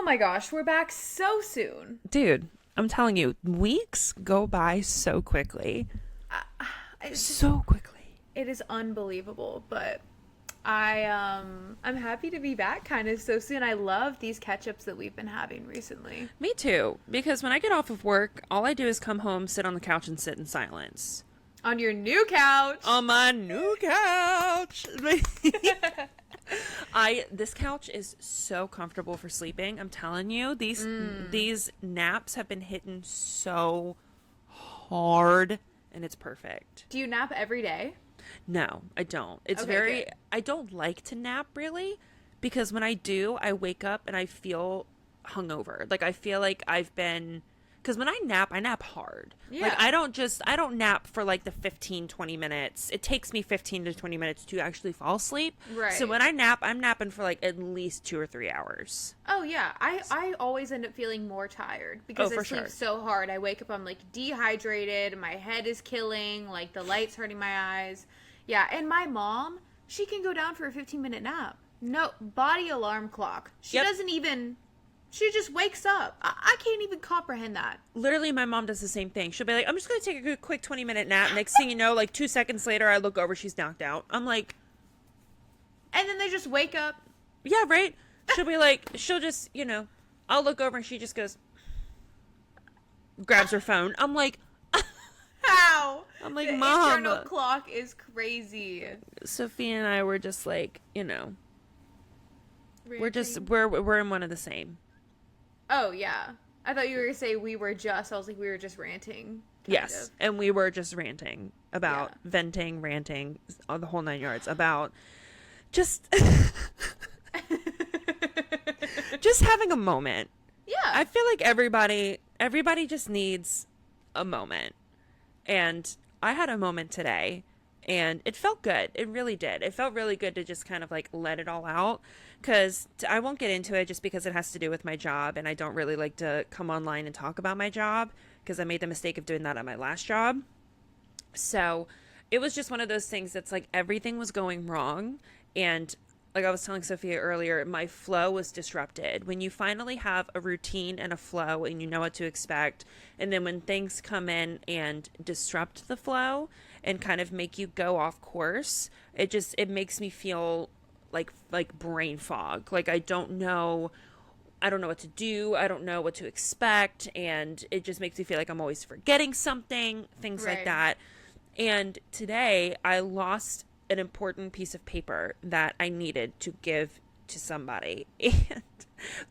my gosh, we're back so soon. Dude, I'm telling you, weeks go by so quickly. So quickly. It is unbelievable, but I'm happy to be back kind of so soon. I love these catch-ups that we've been having recently. Me too, because when I get off of work, all I do is come home, sit on the couch, and sit in silence. On your new couch. On my new couch. This couch is so comfortable for sleeping. I'm telling you, these naps have been hitting so hard, and it's perfect. Do you nap every day? No, I don't. It's Okay, good. I don't like to nap really, because when I do, I wake up and I feel hungover. Like I feel like because when I nap hard. Yeah. Like I don't nap for like the 15-20 minutes. It takes me 15 to 20 minutes to actually fall asleep. Right. So when I nap, I'm napping for like at least 2 or 3 hours. Oh yeah, I always end up feeling more tired because Oh, I for sleep sure. so hard. I wake up, I'm like dehydrated, my head is killing, like the light's hurting my eyes. Yeah, and my mom, she can go down for a 15-minute nap. No, body alarm clock. She Yep. doesn't even, she just wakes up. I can't even comprehend that. Literally, my mom does the same thing. She'll be like, I'm just going to take a good, quick 20-minute nap. Next thing you know, like 2 seconds later, I look over, she's knocked out. I'm like, And then they just wake up. yeah, right? She'll be like, she'll just, I'll look over and she just goes, grabs her phone. I'm like, How? I'm like, The Mom. internal clock is crazy. Sophia and I were just like, we're just, Ranting. we're in one of the same. Oh, yeah. I thought you were going to say we were just, I was like, we were just ranting. kind Yes. of. And we were just ranting about Yeah. venting, ranting, all the whole 9 yards about just, just having a moment. Yeah. I feel like everybody just needs a moment. And I had a moment today and it felt good. It really did. It felt really good to just kind of like let it all out, because I won't get into it just because it has to do with my job. And I don't really like to come online and talk about my job because I made the mistake of doing that at my last job. So it was just one of those things that's like everything was going wrong. And like I was telling Sophia earlier, my flow was disrupted. When you finally have a routine and a flow and you know what to expect, and then when things come in and disrupt the flow and kind of make you go off course, it makes me feel like brain fog. Like I don't know what to do. I don't know what to expect. And it just makes me feel like I'm always forgetting something, things like Right. that. And today I lost an important piece of paper that I needed to give to somebody. And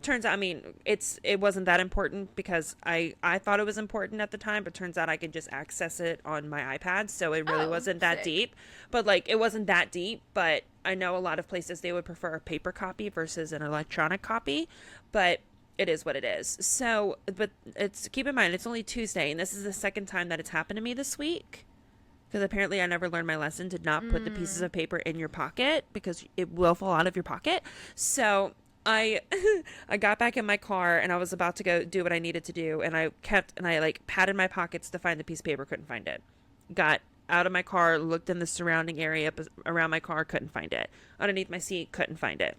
turns out, I mean, it wasn't that important because I thought it was important at the time, but turns out I could just access it on my iPad. So it really Oh, wasn't that sick. deep. But like, it wasn't that deep, but I know a lot of places they would prefer a paper copy versus an electronic copy, but it is what it is. So, but keep in mind, it's only Tuesday, and this is the second time that it's happened to me this week. Because apparently I never learned my lesson to not put the pieces of paper in your pocket because it will fall out of your pocket. So I I got back in my car and I was about to go do what I needed to do. And I like patted my pockets to find the piece of paper, couldn't find it. Got out of my car, looked in the surrounding area around my car, couldn't find it. Underneath my seat, couldn't find it.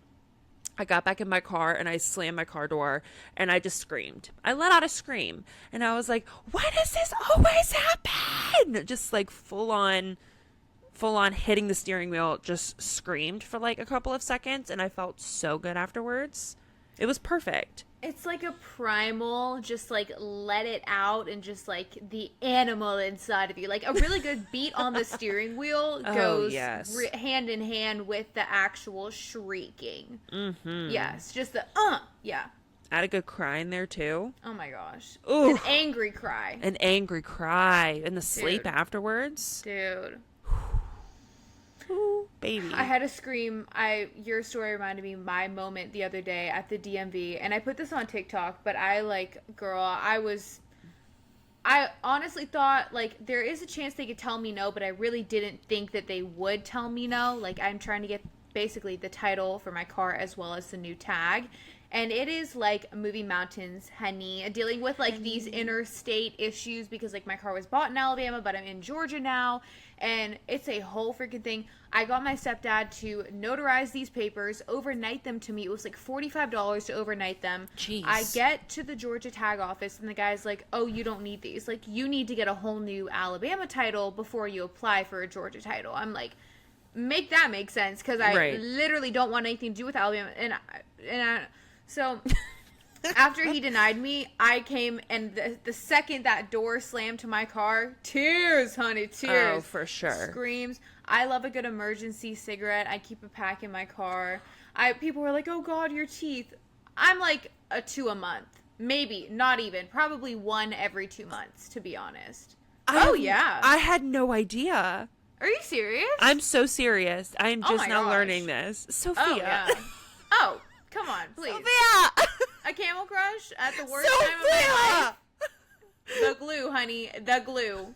I got back in my car and I slammed my car door and I just screamed. I let out a scream and I was like, why does this always happen? Just like full on hitting the steering wheel, just screamed for like a couple of seconds and I felt so good afterwards. It was perfect. It's like a primal, just like let it out and just like the animal inside of you. Like a really good beat on the steering wheel goes yes. hand in hand with the actual shrieking. Mm-hmm. Yes, just the, yeah. I had a good cry in there too. Oh my gosh. Ooh. An angry cry. An angry cry and the sleep Dude. afterwards. Dude. Ooh, baby. I had to scream. Your story reminded me of my moment the other day at the DMV, and I put this on TikTok, but I honestly thought, like, there is a chance they could tell me no, but I really didn't think that they would tell me no. Like, I'm trying to get basically the title for my car as well as the new tag. And it is like moving mountains, honey. Dealing with like these interstate issues because like my car was bought in Alabama, but I'm in Georgia now. And it's a whole freaking thing. I got my stepdad to notarize these papers, overnight them to me. It was like $45 to overnight them. Jeez. I get to the Georgia tag office and the guy's like, oh, you don't need these. Like, you need to get a whole new Alabama title before you apply for a Georgia title. I'm like, make that make sense, because I literally don't want anything to do with Alabama. So after he denied me, I came, and the second that door slammed to my car, tears, honey, tears. Oh, for sure. Screams. I love a good emergency cigarette. I keep a pack in my car. People were like, oh God, your teeth. I'm like a 2 a month. Maybe, not even. Probably 1 every 2 months, to be honest. Yeah. I had no idea. Are you serious? I'm so serious. I'm just now gosh. learning this. Sophia. Oh, yeah. Oh, come on, please. Sophia! A camel crush at the worst time of my life? The glue, honey. The glue.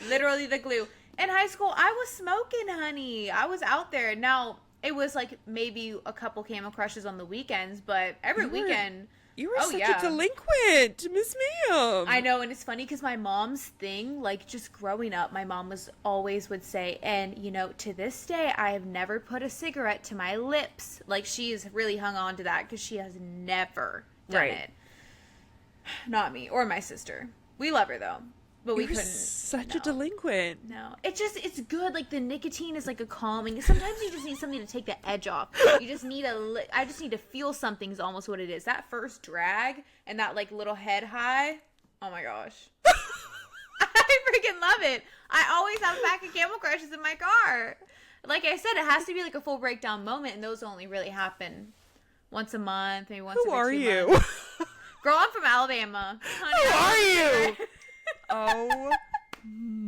Literally the glue. In high school, I was smoking, honey. I was out there. Now, it was like maybe a couple camel crushes on the weekends, but every weekend... You were such a delinquent, Miss Ma'am. I know, and it's funny because my mom's thing, like just growing up, my mom always would say, and you know, to this day, I have never put a cigarette to my lips. Like, she is really hung on to that because she has never done it. Not me or my sister. We love her though, but we couldn't. Such a delinquent. No, it's good. Like, the nicotine is like a calming. Sometimes you just need something to take the edge off. You just need I just need to feel something is almost what it is. That first drag and that like little head high. Oh my gosh. I freaking love it. I always have a pack of Camel Crushes in my car. Like I said, it has to be like a full breakdown moment, and those only really happen once a month, maybe once every 2 months. Who are you? Girl, I'm from Alabama. Honey, Who are you? Oh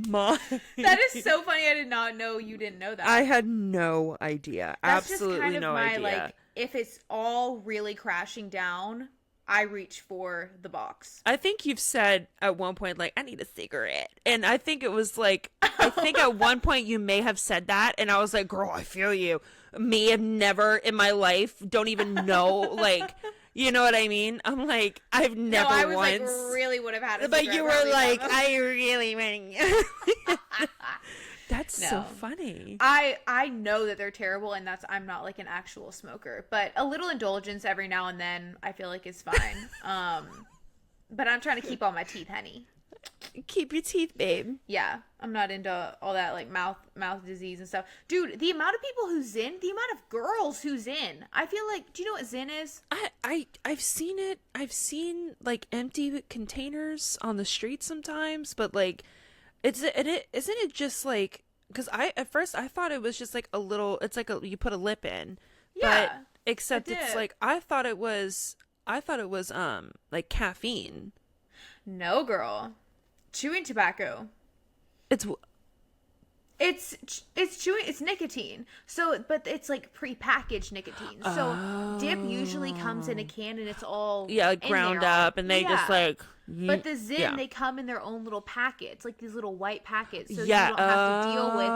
my. That is so funny. I did not know you didn't know that. I had no idea. That's Absolutely just kind of no my, idea. like, if it's all really crashing down, I reach for the box. I think you've said at one point, like, I need a cigarette. And I think it was like, I think at one point you may have said that. And I was like, girl, I feel you. Me, have never in my life, don't even know, like, you know what I mean? I'm like, I've never I was once. like, really would have had a but cigarette. you were like, I really want. That's so funny. I know that they're terrible, and I'm not like an actual smoker, but a little indulgence every now and then I feel like is fine. But I'm trying to keep all my teeth, honey. Keep your teeth, babe. Yeah, I'm not into all that like mouth disease and stuff. Dude, the amount of people who zin, the amount of girls who zin. I feel like, do you know what zin is? I've seen it. I've seen like empty containers on the street sometimes, but like isn't it just like, because at first I thought it was just like a little, it's like you put a lip in. Yeah. But except it's like I thought it was like caffeine. No, girl. Chewing tobacco. It's chewing. It's nicotine. So, but it's like prepackaged nicotine. So, dip usually comes in a can, and it's all ground up, and they just like. But the Zyn, they come in their own little packets, like these little white packets, so you don't have to deal with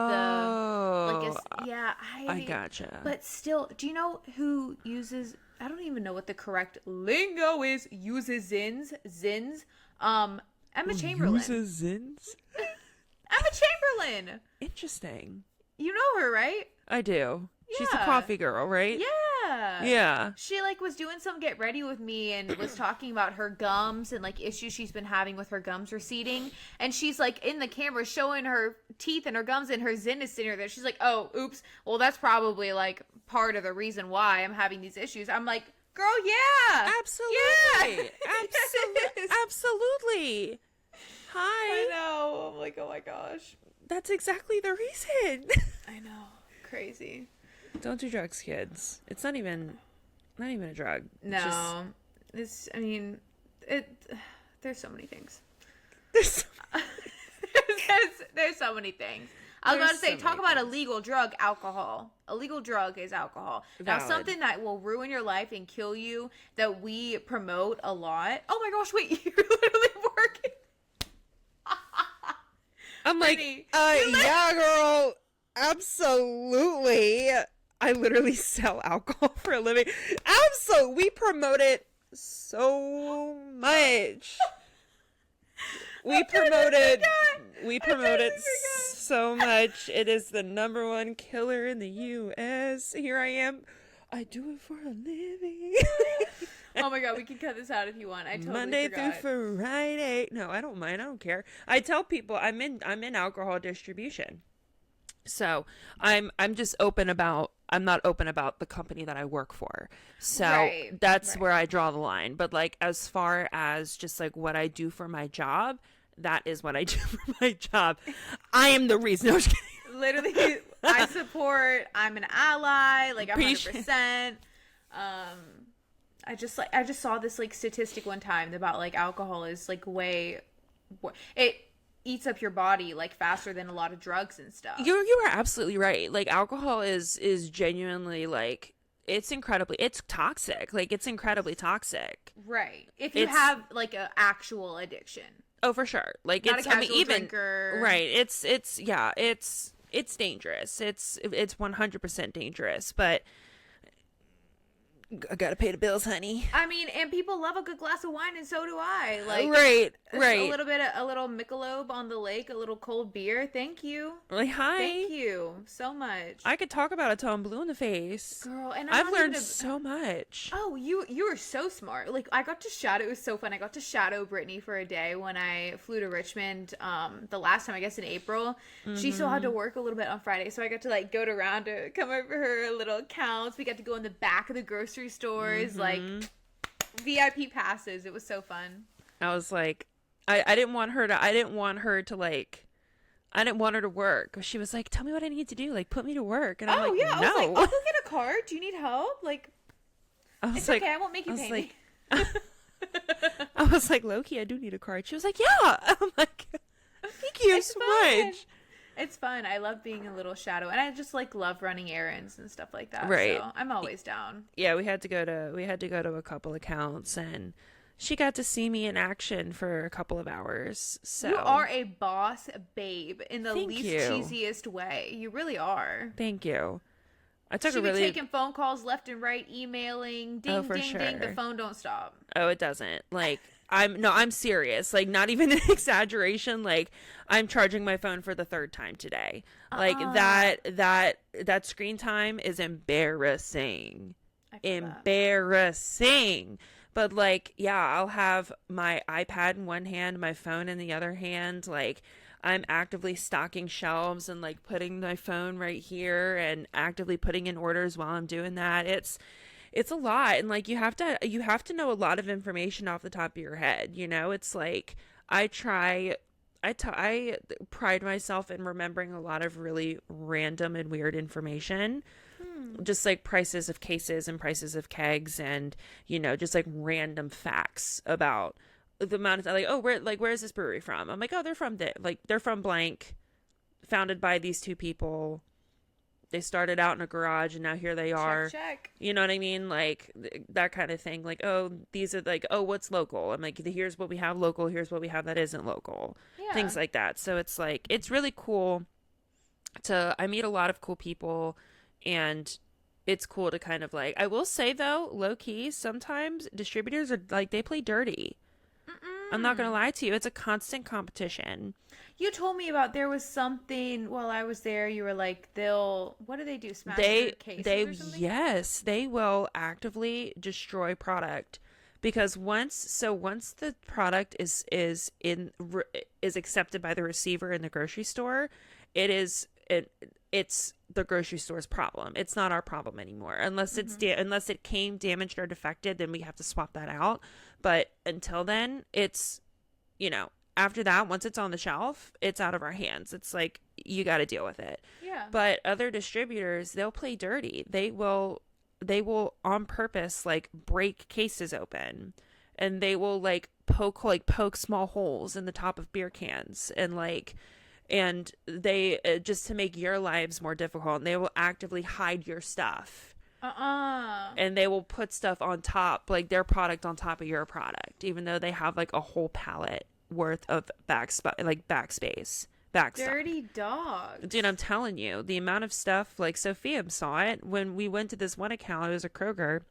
I gotcha. But still, do you know who uses? I don't even know what the correct lingo is. Uses Zins. Emma Chamberlain. Uses Zins? Emma Chamberlain. Interesting. You know her, right? I do. Yeah. She's a coffee girl, right? Yeah. Yeah. She like was doing some Get Ready With Me and was talking about her gums and like issues she's been having with her gums receding. And she's like in the camera showing her teeth and her gums, and her Zyn is sitting there. She's like, oh, oops. Well, that's probably like part of the reason why I'm having these issues. I'm like, girl, yeah. Absolutely. Yeah. Absolutely. Hi. I know. I'm like, oh my gosh. That's exactly the reason. I know. Crazy. Don't do drugs, kids. It's not even a drug. No. There's so many things. There's so many things. I was about to say, talk about illegal drug, alcohol. Illegal drug is alcohol. Now, something that will ruin your life and kill you that we promote a lot. Oh my gosh, wait, you're literally working. I'm like, yeah, girl, absolutely. I literally sell alcohol for a living. Absolutely. We promote it so much. We promote it so much. It is the number one killer in the U.S. Here I am. I do it for a living. Oh my god, we can cut this out if you want. I totally Monday forgot. through Friday. No, I don't mind. I don't care. I tell people I'm in alcohol distribution. So I'm just open about, I'm not open about the company that I work for. So that's where I draw the line. But like, as far as just like what I do for my job, that is what I do for my job. I am the reason. No, Literally, I support. I'm an ally, like 100%. I just saw this like statistic one time about like alcohol is like it eats up your body like faster than a lot of drugs and stuff. You are absolutely right. Like alcohol is genuinely like, it's toxic. Like it's incredibly toxic. Right. If you have like an actual addiction. Oh, for sure. Like not it's, a casual drinker. Right. It's dangerous. It's 100% dangerous, but I gotta pay the bills, honey. I mean, and people love a good glass of wine, and so do I. Like, right. A little Michelob on the lake, a little cold beer. Thank you. Like, hi. Thank you so much. I could talk about it till I'm blue in the face, girl. And I've learned so much. Oh, you are so smart. Like, I got to shadow. It was so fun. I got to shadow Brittany for a day when I flew to Richmond. The last time, I guess in April, she still had to work a little bit on Friday, so I got to like go around to come over her little accounts. We got to go in the back of the grocery stores, like VIP passes. It was so fun. I was like, I didn't want her to work. She was like, tell me what I need to do, like put me to work. And I'm like, no. I was like, I'll go get a card. Do you need help? Like, it's okay, I won't make you pay me. I was like, Loki, I do need a card. She was like, yeah. I'm like, thank you so much. It's fun. I love being a little shadow, and I just like love running errands and stuff like that. Right. So I'm always down. Yeah, we had to go to a couple accounts, and she got to see me in action for a couple of hours. So you are a boss babe in the least cheesiest way. You really are. Thank you. She was taking phone calls left and right, emailing, ding, ding, sure. ding. The phone don't stop. Oh, it doesn't. Like, I'm serious. Like, not even an exaggeration. Like, I'm charging my phone for the third time today. Like, that screen time is embarrassing. Embarrassing. But, like, yeah, I'll have my iPad in one hand, my phone in the other hand. Like, I'm actively stocking shelves and like putting my phone right here and actively putting in orders while I'm doing that. It's a lot, and like you have to know a lot of information off the top of your head. You know, it's like I pride myself in remembering a lot of really random and weird information. Just like prices of cases and prices of kegs, and you know, just like random facts about the amount of, like, oh, where is this brewery from? I'm like, oh, they're from blank, founded by these two people. They started out in a garage and now here they are. Check. You know what I mean? Like that kind of thing. Like, oh, these are like, oh, what's local? I'm like, here's what we have local. Here's what we have that isn't local. Yeah. Things like that. So it's like, it's really cool I meet a lot of cool people, and it's cool to kind of like, I will say though, low key, sometimes distributors are like, they play dirty. I'm not going to lie to you. It's a constant competition. You told me about, there was something while I was there. You were like, what do they do? Smash your cases or something? Yes, they will actively destroy product, because once the product is accepted by the receiver in the grocery store, it's the grocery store's problem. It's not our problem anymore. Unless unless it came damaged or defected, then we have to swap that out. But until then, it's, you know, after that, once it's on the shelf, it's out of our hands. It's like, you got to deal with it. Yeah. But other distributors, they'll play dirty. They will on purpose like break cases open, and they will like poke small holes in the top of beer cans, and they just to make your lives more difficult, and they will actively hide your stuff. And they will put stuff on top, like their product on top of your product, even though they have like a whole pallet worth of backspace backstock. Dirty dog. Dude, I'm telling you, the amount of stuff, like Sophia saw it when we went to this one account. It was a Kroger.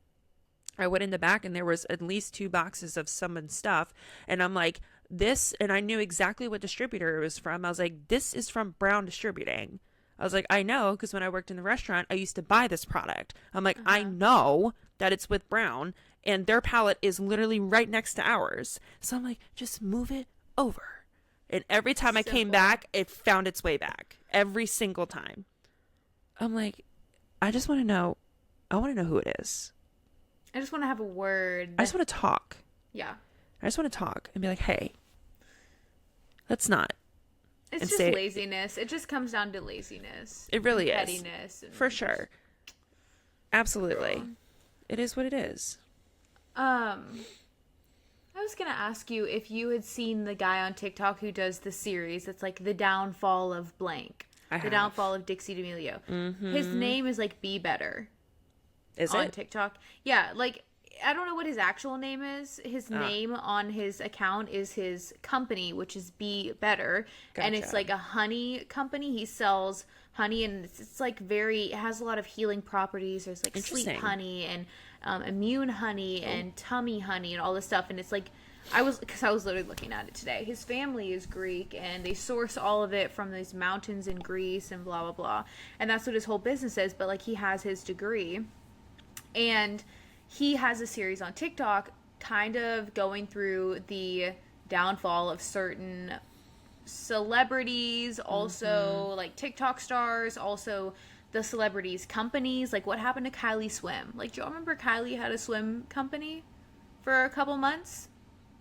I went in the back and there was at least 2 boxes of someone's stuff. And I'm like, this, and I knew exactly what distributor it was from. I was like, this is from Brown Distributing. I was like, I know, because when I worked in the restaurant, I used to buy this product. I'm like, I know that it's with Brown, and their pallet is literally right next to ours. So I'm like, just move it over. And every time I came back, it found its way back. Every single time. I'm like, I just want to know. I want to know who it is. I just want to have a word. I just want to talk. Yeah. I just want to talk and be like, hey, let's not. It's just laziness. It just comes down to laziness. It really is. Pettiness. For sure. Absolutely. It is what it is. I was going to ask you if you had seen the guy on TikTok who does the series. It's like The Downfall of Blank. The Downfall of Dixie D'Amelio. Mm-hmm. His name is like Be Better. Is on it? TikTok. Yeah, like I don't know what his actual name is. His name on his account is his company, which is Be Better. Gotcha. And it's like a honey company. He sells honey, and it's like it has a lot of healing properties. There's like sleep honey and immune honey and tummy honey and all this stuff. And it's like, I was literally looking at it today. His family is Greek, and they source all of it from these mountains in Greece and blah, blah, blah. And that's what his whole business is. But like, he has his degree. And he has a series on TikTok kind of going through the downfall of certain celebrities, also like TikTok stars, also the celebrities' companies. Like, what happened to Kylie Swim? Like, do y'all remember Kylie had a swim company for a couple months?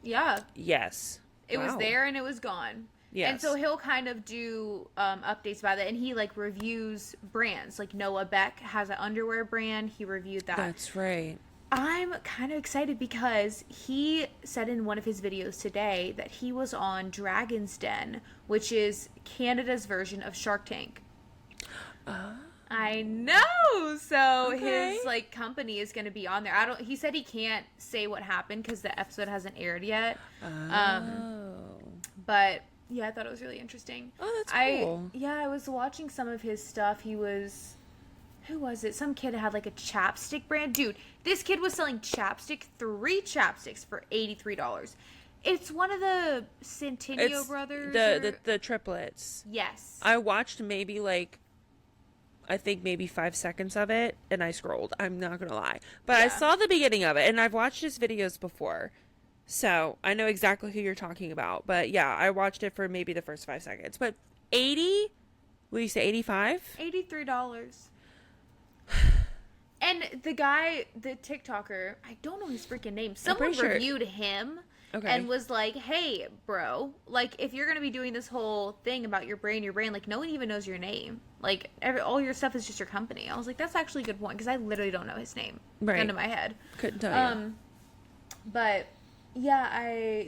Yeah. Yes. It was there and it was gone. Yes. And so he'll kind of do updates about it, and he like reviews brands. Like Noah Beck has an underwear brand. He reviewed that. That's right. I'm kind of excited because he said in one of his videos today that he was on Dragon's Den, which is Canada's version of Shark Tank. I know. So his like company is going to be on there. He said he can't say what happened because the episode hasn't aired yet. But yeah, I thought it was really interesting. Oh, that's cool. I was watching some of his stuff. Who was it? Some kid had like a chapstick brand. Dude, this kid was selling 3 chapsticks for $83. It's one of the Centennial brothers. The triplets. Yes. I watched maybe 5 seconds of it, and I scrolled. I'm not going to lie. But I saw the beginning of it, and I've watched his videos before. So I know exactly who you're talking about. But yeah, I watched it for maybe the first 5 seconds. But 80? What do you say, 85? $83. And the guy, the TikToker, I don't know his freaking name. Someone reviewed him and was like, hey, bro, like, if you're going to be doing this whole thing about your brand, like, no one even knows your name. Like, all your stuff is just your company. I was like, that's actually a good point, because I literally don't know his name. Right. Gun to my head. Couldn't tell you. But, yeah,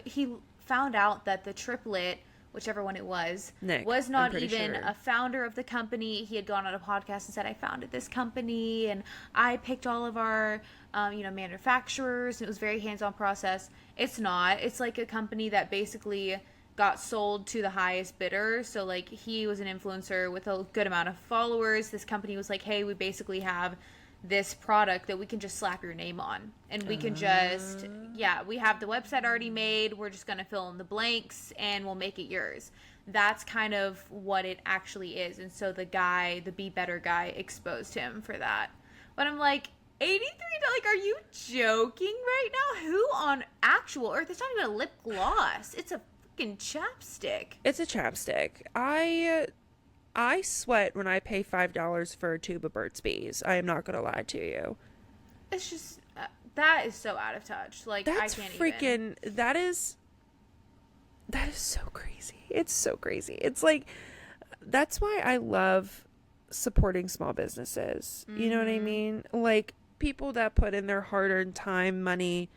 he found out that the triplet, whichever one it was, Nick, was not even a founder of the company. He had gone on a podcast and said, I founded this company, and I picked all of our, manufacturers, and it was a very hands-on process. It's not. It's like a company that basically got sold to the highest bidder. So, like, he was an influencer with a good amount of followers. This company was like, hey, we basically have this product that we can just slap your name on, and we can just we have the website already made, we're just gonna fill in the blanks and we'll make it yours. That's kind of what it actually is. And so the Be Better guy, exposed him for that. But I'm like, $83, like, are you joking right now? Who on actual earth? It's not even a lip gloss, it's a fucking chapstick. It's a chapstick. I sweat when I pay $5 for a tube of Burt's Bees. I am not going to lie to you. It's just, that is so out of touch. Like, that's I can't freaking, even. That is so crazy. It's so crazy. It's like, that's why I love supporting small businesses. You know what I mean? Like, people that put in their hard-earned time, money,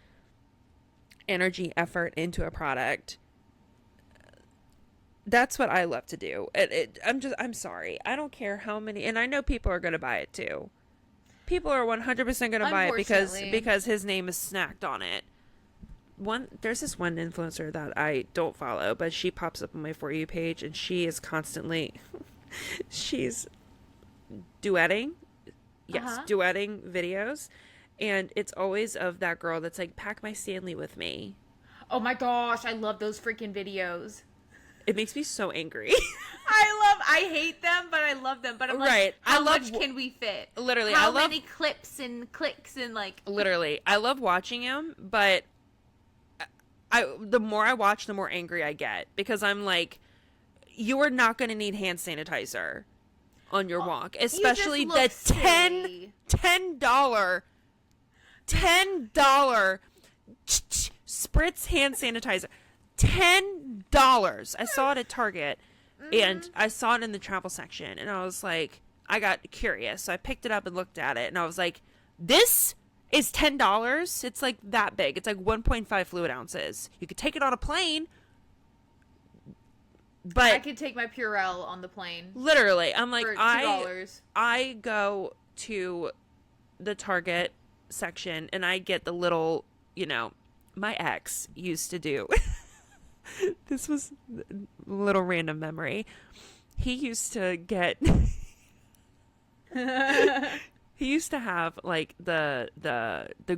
energy, effort into a product. That's what I love to do. I'm sorry. I don't care how many, and I know people are going to buy it too. People are 100% going to buy it because his name is snacked on it. there's this one influencer that I don't follow, but she pops up on my For You page, and she is constantly, she's duetting. Yes, duetting videos. And it's always of that girl that's like, pack my Stanley with me. Oh my gosh, I love those freaking videos. It makes me so angry. I hate them, but I love them. But I'm like, right. how much can we fit? Literally, how many clips and clicks and like. Literally, I love watching them, but the more I watch, the more angry I get, because I'm like, you are not going to need hand sanitizer on your walk, especially the $10 spritz hand sanitizer. $10. I saw it at Target, and I saw it in the travel section, and I was like, I got curious, so I picked it up and looked at it, and I was like, this is $10. It's like that big. It's like 1.5 fluid ounces. You could take it on a plane, but I could take my Purell on the plane. Literally, I'm like, for $2. I go to the Target section, and I get the little, my ex used to do. This was a little random memory. He used to get he used to have like the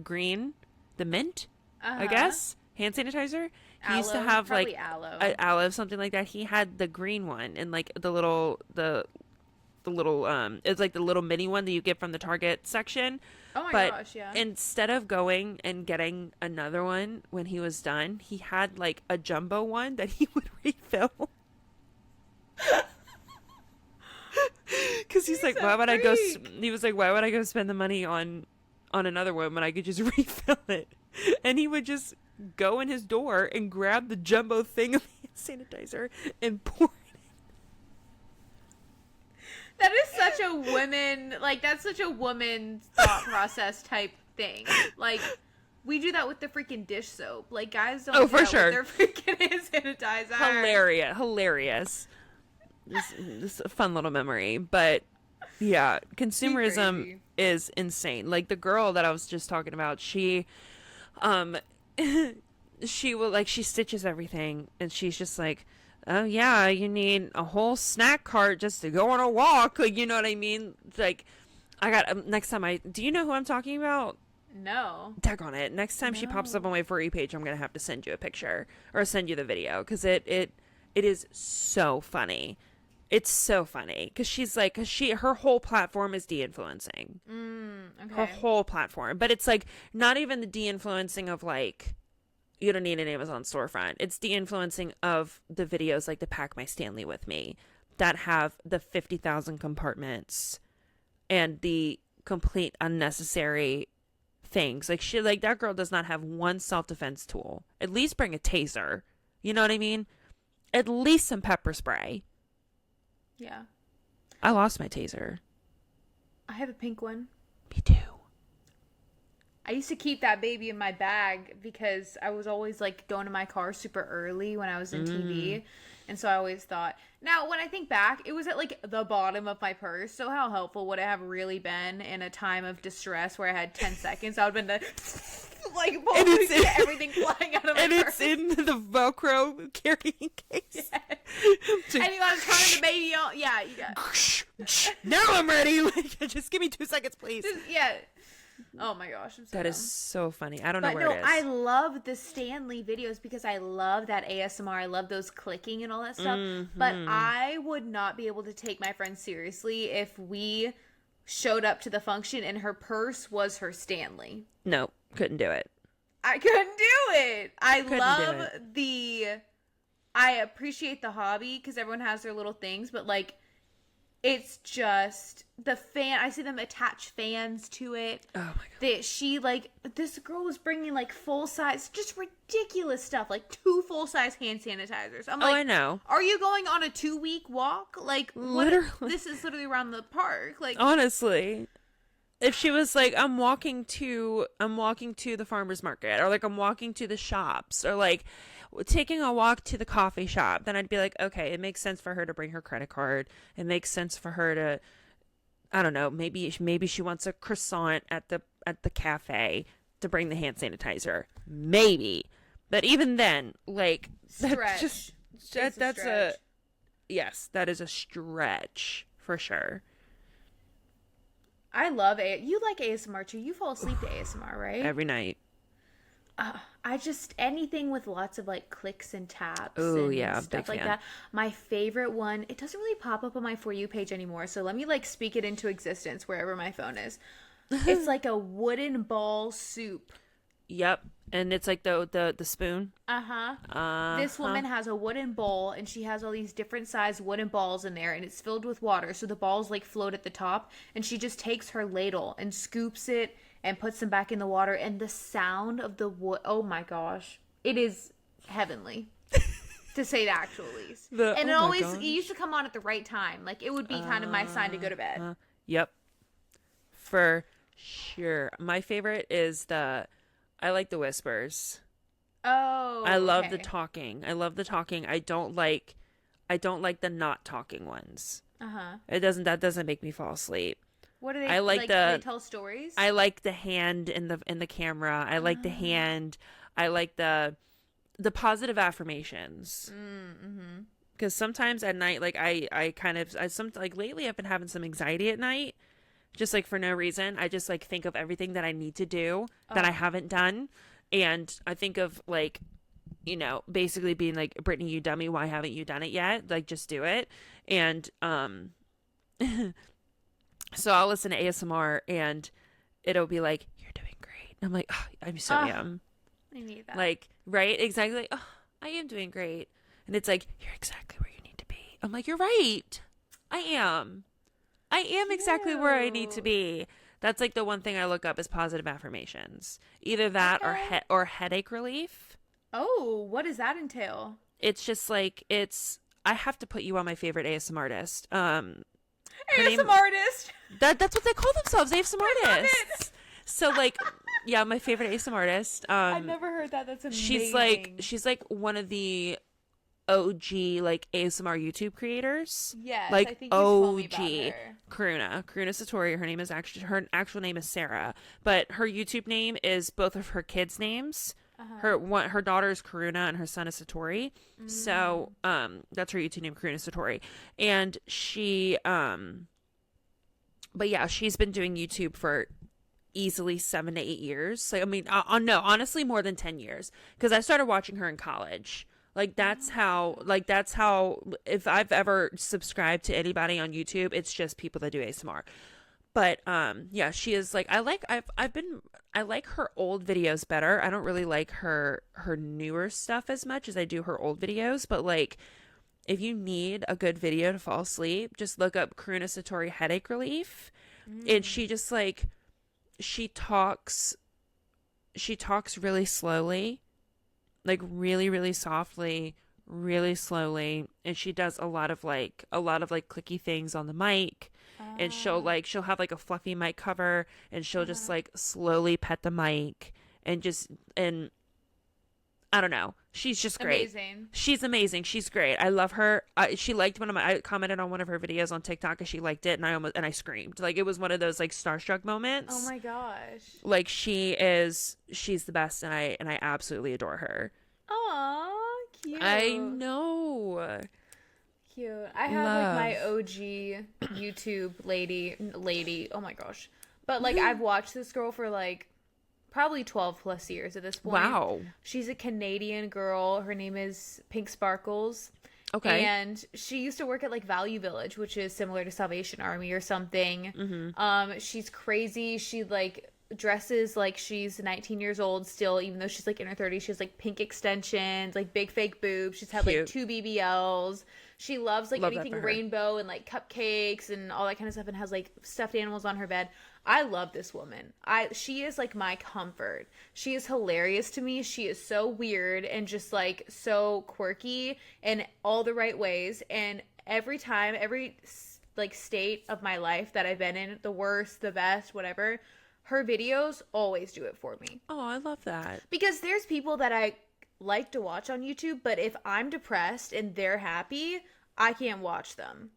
green, the mint, I guess, hand sanitizer. He used to have like aloe, something like that. He had the green one, and like the little it's like the little mini one that you get from the Target section. Oh my gosh, yeah. Instead of going and getting another one when he was done, he had like a jumbo one that he would refill. Because he's like, why would I go? He was like, why would I go spend the money on another one when I could just refill it? And he would just go in his door and grab the jumbo thing of hand sanitizer and pour it. That is such a that's such a woman thought process type thing. Like, we do that with the freaking dish soap. Like, guys don't do that with their freaking hand sanitizer. Hilarious. This is a fun little memory. But, yeah, consumerism is insane. Like, the girl that I was just talking about, she she stitches everything, and she's just like, oh yeah, you need a whole snack cart just to go on a walk. Like, you know what I mean? It's like, I got next time do you know who I'm talking about? No. Tag on it. Next time she pops up on my For You page, I'm gonna have to send you a picture or send you the video, because it is so funny. It's so funny because she's like, her whole platform is de-influencing. Okay. Her whole platform, but it's like not even the de-influencing of like, you don't need an Amazon storefront. It's the influencing of the videos like the Pack My Stanley with Me that have the 50,000 compartments and the complete unnecessary things. Like, that girl does not have one self-defense tool. At least bring a taser. You know what I mean? At least some pepper spray. Yeah. I lost my taser. I have a pink one. Me too. I used to keep that baby in my bag because I was always like going to my car super early when I was in TV. And so I always thought, now when I think back, it was at like the bottom of my purse. So how helpful would it have really been in a time of distress where I had 10 seconds? I would have been like, get everything flying out of my purse. And it's in the Velcro carrying case. Yeah. And you gotta turn the baby on. Yeah, you got. Now I'm ready. Like, just give me 2 seconds, please. Yeah. Oh my gosh, I'm so that dumb. is so funny. I don't know where it is. I love the Stanley videos because I love that ASMR. I love those clicking and all that stuff. But I would not be able to take my friend seriously if we showed up to the function and her purse was her Stanley. No, couldn't do it. I couldn't do it. I appreciate the hobby because everyone has their little things, but like, it's just I see them attach fans to it. Oh my God. This girl was bringing like full size, just ridiculous stuff, like 2 full size hand sanitizers. I'm like, I know. Are you going on a 2-week walk? Like, literally. This is literally around the park. Like, honestly, if she was like, I'm walking to the farmer's market, or like I'm walking to the shops, or like taking a walk to the coffee shop, then I'd be like, okay, it makes sense for her to bring her credit card. It makes sense for her to, I don't know, maybe she wants a croissant at the cafe to bring the hand sanitizer. Maybe. But even then, like, Stretch. that's a yes, that is a stretch for sure. I love it. You like ASMR too. You fall asleep to ASMR, right? Every night. I just anything with lots of like clicks and taps Oh and yeah, stuff big like fan. that. My favorite one, it doesn't really pop up on my For You page anymore, so let me like speak it into existence wherever my phone is. It's like a wooden ball soup. Yep. And it's like the spoon. Uh-huh. This woman has a wooden bowl and she has all these different sized wooden balls in there and it's filled with water. So the balls like float at the top and she just takes her ladle and scoops it and puts them back in the water and the sound of the wood, oh my gosh. It is heavenly. To say the actual least. And it used to come on at the right time. Like it would be kind of my sign to go to bed. Yep. For sure. My favorite is I like the whispers. Oh, I love okay. the talking. I love the talking. I don't like the not talking ones. Uh-huh. That doesn't make me fall asleep. What do they I like they tell stories? I like the hand in the camera. I like the hand. I like the positive affirmations. Mm-hmm. Because sometimes at night, like like lately I've been having some anxiety at night, just like for no reason. I just like think of everything that I need to do that I haven't done, and I think of like, basically being like, Brittany, you dummy, why haven't you done it yet? Like, just do it. And so I'll listen to ASMR and it'll be like, you're doing great. And I'm like, oh, I'm so am. I need that. Like, right? Exactly. Like, oh, I am doing great. And it's like, you're exactly where you need to be. I'm like, you're right. I am exactly where I need to be. That's like the one thing I look up is positive affirmations. Either that or headache relief. Oh, what does that entail? It's just like I have to put you on my favorite ASMR artist. ASMR artist. That's what they call themselves, ASMR artists. So like, yeah, my favorite ASMR artist. I've never heard that. That's amazing. She's like one of the OG like ASMR YouTube creators. Yes, like I think you told me about her. Karuna Satori. Her actual name is Sarah, but her YouTube name is both of her kids' names. Her daughter is Karuna and her son is Satori. So that's her YouTube name, Karuna Satori. And she but yeah, she's been doing YouTube for easily 7 to 8 years. Like, I mean, no, honestly more than 10 years, because I started watching her in college. Like that's how if I've ever subscribed to anybody on YouTube, it's just people that do ASMR. But yeah, she is like, I like her old videos better. I don't really like her newer stuff as much as I do her old videos, but like if you need a good video to fall asleep, just look up Karuna Satori headache relief. And she just like she talks really slowly, like really, really softly, really slowly, and she does a lot of like clicky things on the mic. And she'll have like a fluffy mic cover and she'll just like slowly pet the mic and I don't know. She's just great. Amazing. She's amazing. She's great. I love her. She liked I commented on one of her videos on TikTok and she liked it and I screamed. Like it was one of those like starstruck moments. Oh my gosh. Like she's the best and I absolutely adore her. Aw, cute. I know. Cute. I have like my OG YouTube lady. Oh my gosh. But like I've watched this girl for like probably 12 plus years at this point. Wow. She's a Canadian girl. Her name is Pink Sparkles. Okay. And she used to work at like Value Village, which is similar to Salvation Army or something. She's crazy. She like dresses like she's 19 years old still, even though she's like in her 30s. She has like pink extensions, like big fake boobs. She's had like 2 BBLs. She loves like anything rainbow and like cupcakes and all that kind of stuff, and has like stuffed animals on her bed. I love this woman. She is like my comfort. She is hilarious to me. She is so weird and just like so quirky in all the right ways. And every time, every like state of my life that I've been in, the worst, the best, whatever, her videos always do it for me. Oh, I love that. Because there's people that I like to watch on YouTube, but if I'm depressed and they're happy, I can't watch them.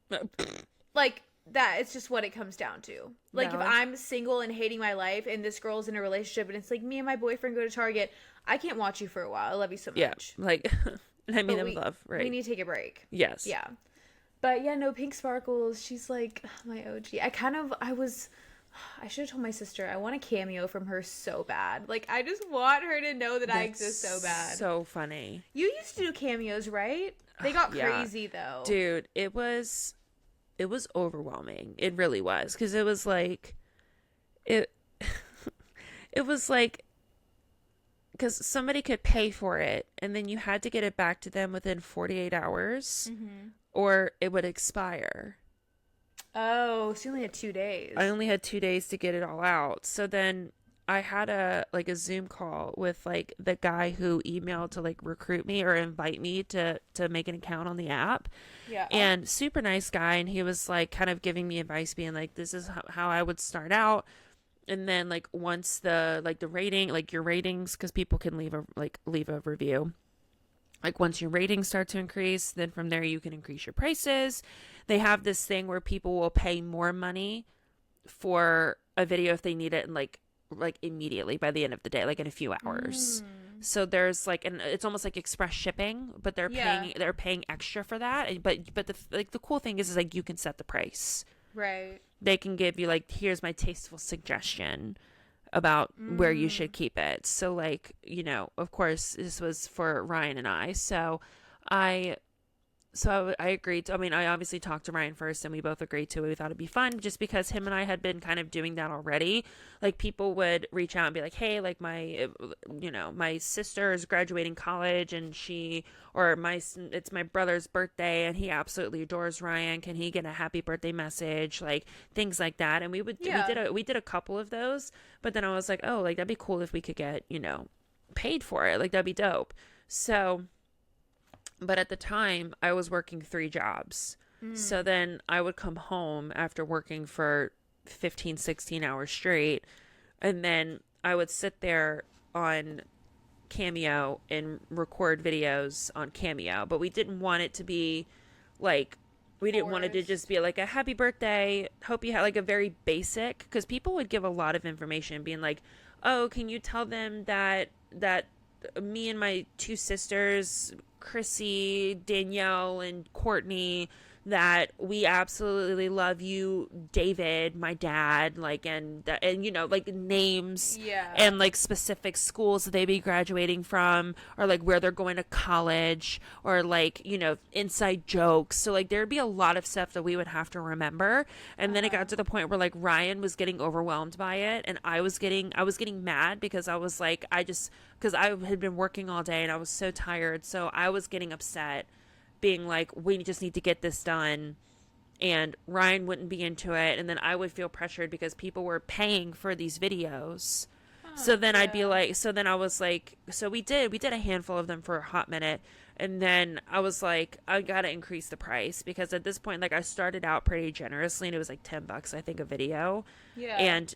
Like, that it's just what it comes down to. Like, No, if I'm single and hating my life and this girl's in a relationship and it's like me and my boyfriend go to Target, I can't watch you for a while. I love you so much. like, and I mean, But I'm love, right? We need to take a break. Yes. Yeah. But yeah, no, Pink Sparkles, she's like my OG. I should have told my sister, I want a cameo from her so bad. Like, I just want her to know that I exist so bad. So funny. You used to do cameos, right? They got crazy, though. Dude, it was overwhelming. It really was. Because it was like, it was like, because somebody could pay for it, and then you had to get it back to them within 48 hours, or it would expire. Oh, so you only had 2 days. I only had 2 days to get it all out. So then I had a Zoom call with like the guy who emailed to like recruit me or invite me to make an account on the app. Yeah. And super nice guy. And he was like kind of giving me advice, being like, this is how I would start out. And then like once the rating, like your ratings, because people can leave a review. Like once your ratings start to increase, then from there you can increase your prices. They have this thing where people will pay more money for a video if they need it, and like immediately by the end of the day, like in a few hours. So there's like, and it's almost like express shipping, but they're paying extra for that. But the cool thing is like you can set the price. Right. They can give you like, here's my tasteful suggestion about where you should keep it. So like, you know, of course this was for Ryan and I. So I agreed to, I mean, I obviously talked to Ryan first and we both agreed to it. We thought it'd be fun just because him and I had been kind of doing that already. Like people would reach out and be like, hey, like my sister is graduating college and it's my brother's birthday and he absolutely adores Ryan. Can he get a happy birthday message? Like things like that. And we did a couple of those, but then I was like, oh, like that'd be cool if we could get, you know, paid for it. Like that'd be dope. So, but at the time, I was working 3 jobs. So then I would come home after working for 15, 16 hours straight. And then I would sit there on Cameo and record videos on Cameo. But we didn't want it to be like, we didn't want it to just be like a happy birthday. Hope you have like a very basic, because people would give a lot of information being like, oh, can you tell them that me and my 2 sisters, Chrissy, Danielle, and Courtney, that we absolutely love you, David, my dad, like, and you know, like names and like specific schools that they be graduating from, or like where they're going to college, or like, you know, inside jokes. So like there'd be a lot of stuff that we would have to remember. And then it got to the point where like Ryan was getting overwhelmed by it, and I was getting mad because I was like, because I had been working all day and I was so tired. So I was getting upset, being like, we just need to get this done. And Ryan wouldn't be into it. And then I would feel pressured because people were paying for these videos. So then I'd be like, so then I was like, so we did a handful of them for a hot minute. And then I was like, I got to increase the price, because at this point, like I started out pretty generously and it was like $10, I think, a video. Yeah. And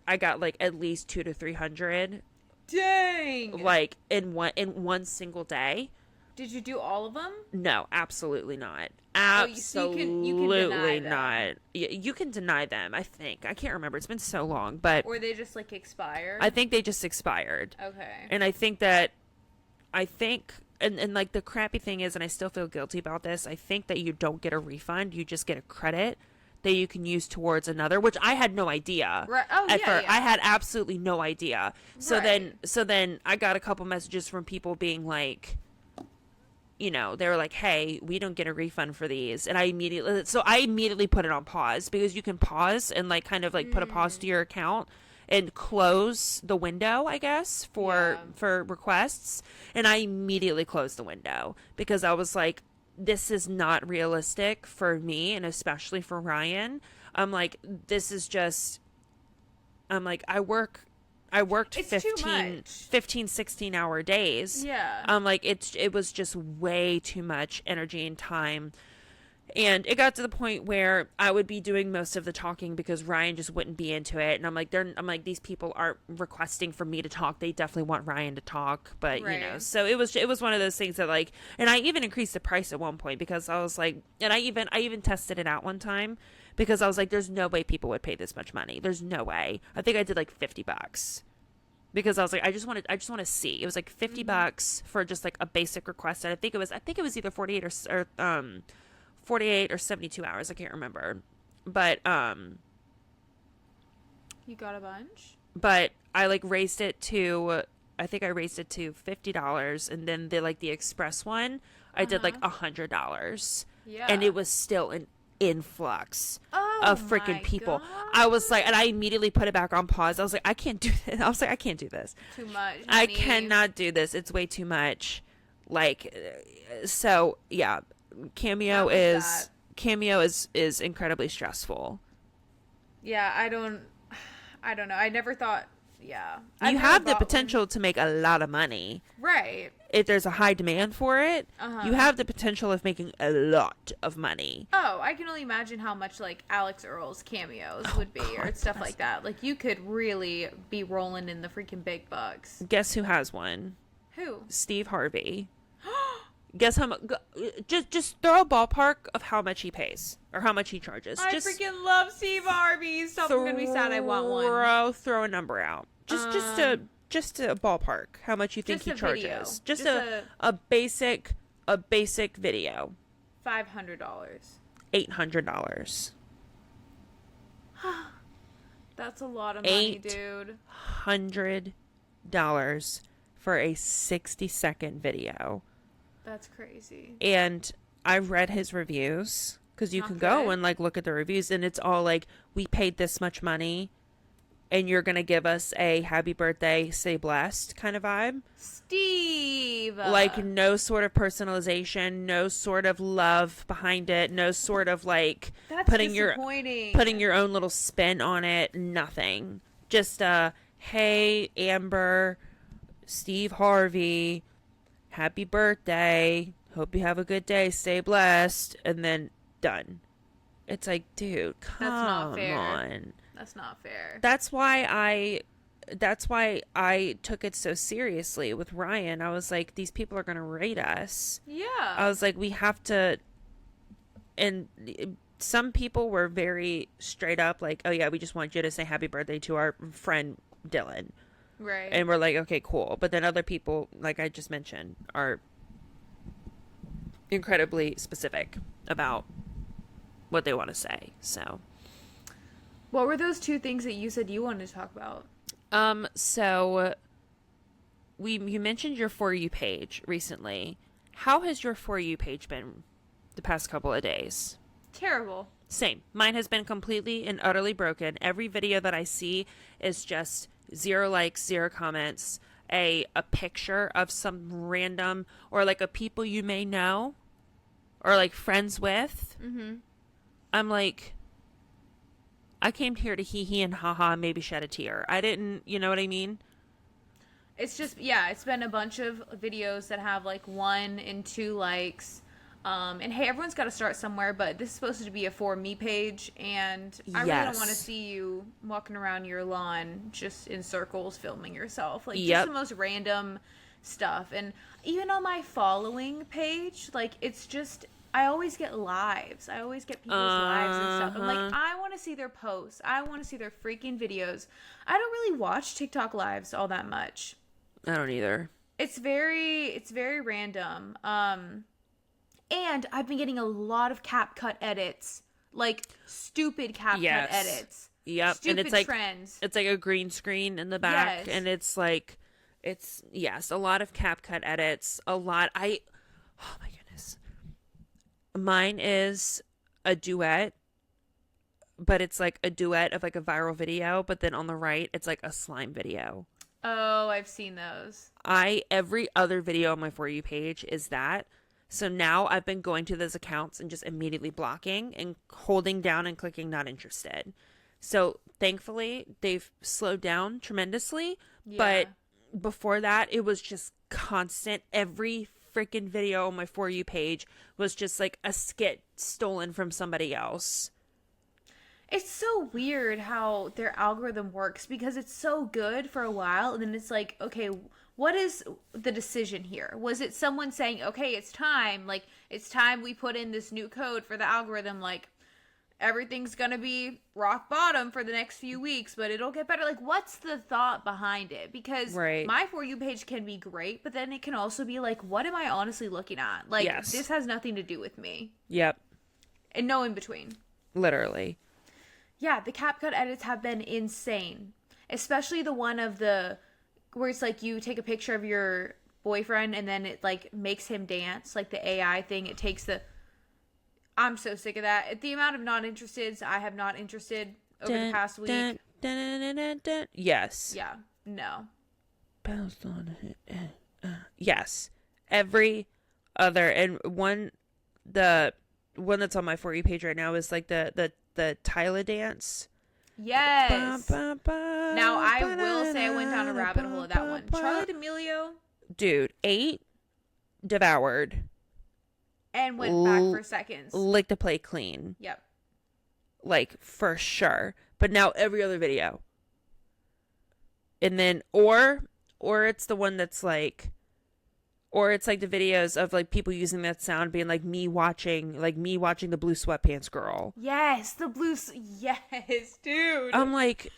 I got like at least 200 to 300. Dang. Like in one single day. Did you do all of them? No, absolutely not. Absolutely not. You can deny them, I think. I can't remember. It's been so long, but... Or they just, like, expired? I think they just expired. Okay. And and like, the crappy thing is, and I still feel guilty about this, I think that you don't get a refund. You just get a credit that you can use towards another, which I had no idea. Right. Oh, yeah. I had absolutely no idea. So then I got a couple messages from people being like... You know, they were like, hey, we don't get a refund for these. And I immediately put it on pause, because you can pause and like kind of like put a pause to your account and close the window, I guess, for requests. And I immediately closed the window, because I was like, this is not realistic for me, and especially for Ryan. I'm like, I worked 15, 16 hour days. Yeah. Like it was just way too much energy and time. And it got to the point where I would be doing most of the talking because Ryan just wouldn't be into it. And I'm like, these people aren't requesting for me to talk. They definitely want Ryan to talk. But, you know, so it was one of those things that like, and I even increased the price at one point, because I was like, and I even tested it out one time, because I was like, there's no way people would pay this much money. There's no way. I think I did like $50 because I was like, I just want to see. It was like $50 for just like a basic request. And I think it was either 48 or 72 hours. I can't remember. But You got a bunch? but I like raised it to, I think I raised it to $50, and then the express one I did like $100. Yeah. And it was still an influx Oh of freaking my people. God. I was like, and I immediately put it back on pause. I was like, I can't do this. I was like, I can't do this. Too much. I honey. cannot do this. It's way too much. Like, so yeah, Cameo is incredibly stressful. Yeah, I don't know. I never thought. Yeah. You have the potential to make a lot of money. Right. If there's a high demand for it, you have the potential of making a lot of money. Oh, I can only imagine how much like Alex Earl's cameos would be, or stuff like that. Like you could really be rolling in the freaking big bucks. Guess who has one? Who? Steve Harvey. Guess how much? Just throw a ballpark of how much he pays or how much he charges. I freaking love Steve Harvey. So I'm gonna be sad I want one. Throw a number out. Just a ballpark. How much you think he charges? Video. Just a basic video. $500. $800. That's a lot of money, dude. $100 for a 60-second video. That's crazy. And I've read his reviews because you can go and like look at the reviews, and it's all like, we paid this much money and you're gonna give us a happy birthday, stay blessed kind of vibe. Steve, like no sort of personalization, no sort of love behind it, no sort of like putting your own little spin on it. Nothing. Just hey Amber, Steve Harvey, happy birthday, hope you have a good day, stay blessed, and then done. It's like, dude, come on. That's not fair. That's why I took it so seriously with Ryan. I was like, these people are going to rate us. Yeah. I was like, we have to. And some people were very straight up like, oh yeah, we just want you to say happy birthday to our friend Dylan. Right. And we're like, okay, cool. But then other people, like I just mentioned, are incredibly specific about what they want to say. So what were those two things that you said you wanted to talk about? So you mentioned your For You page recently. How has your For You page been the past couple of days? Terrible. Same. Mine has been completely and utterly broken. Every video that I see is just 0 likes, 0 comments, a picture of some random, or like a people you may know or like friends with. Mm-hmm. I'm like, I came here to hee hee and haha, maybe shed a tear. I didn't, you know what I mean? It's just, yeah, it's been a bunch of videos that have like 1 and 2 likes. And hey, everyone's got to start somewhere, but this is supposed to be a For Me page, and I really don't want to see you walking around your lawn just in circles filming yourself. Like, just the most random stuff. And even on my following page, like, it's just, I always get lives. I always get people's lives and stuff. I'm like, I want to see their posts. I want to see their freaking videos. I don't really watch TikTok lives all that much. I don't either. It's very random. And I've been getting a lot of CapCut edits, like stupid CapCut edits. Yep. Stupid and it's like trends. It's like a green screen in the back, and it's like, a lot of CapCut edits. Oh my goodness. Mine is a duet, but it's like a duet of like a viral video, but then on the right, it's like a slime video. Oh, I've seen those. Every other video on my For You page is that. So now I've been going to those accounts and just immediately blocking and holding down and clicking not interested. So thankfully they've slowed down tremendously. Yeah. But before that, it was just constant. Every freaking video on my For You page was just like a skit stolen from somebody else. It's so weird how their algorithm works, because it's so good for a while, and then it's like, okay, what is the decision here? Was it someone saying, okay, it's time we put in this new code for the algorithm, like, everything's gonna be rock bottom for the next few weeks, but it'll get better. Like, what's the thought behind it? Because my For You page can be great, but then it can also be like, what am I honestly looking at? Like, this has nothing to do with me. Yep. And no in between. Literally. Yeah, the CapCut edits have been insane. Especially the one of the, where it's like you take a picture of your boyfriend and then it like makes him dance. Like the AI thing, it takes the... I'm so sick of that. The amount of not interesteds I have not interested over the past week. Yes. Yeah. No. Bounced on it. Yes. Every other, and the one that's on my For You page right now is like the Tyla dance. Yes. Now I will say I went down a rabbit hole of that one. Charli D'Amelio. Dude, 8 devoured. And went back for seconds. Licked the plate clean. Yep. Like, for sure. But now every other video. And then, or it's the one that's like, or it's like the videos of like people using that sound being like me watching the blue sweatpants girl. Yes, yes, dude. I'm like,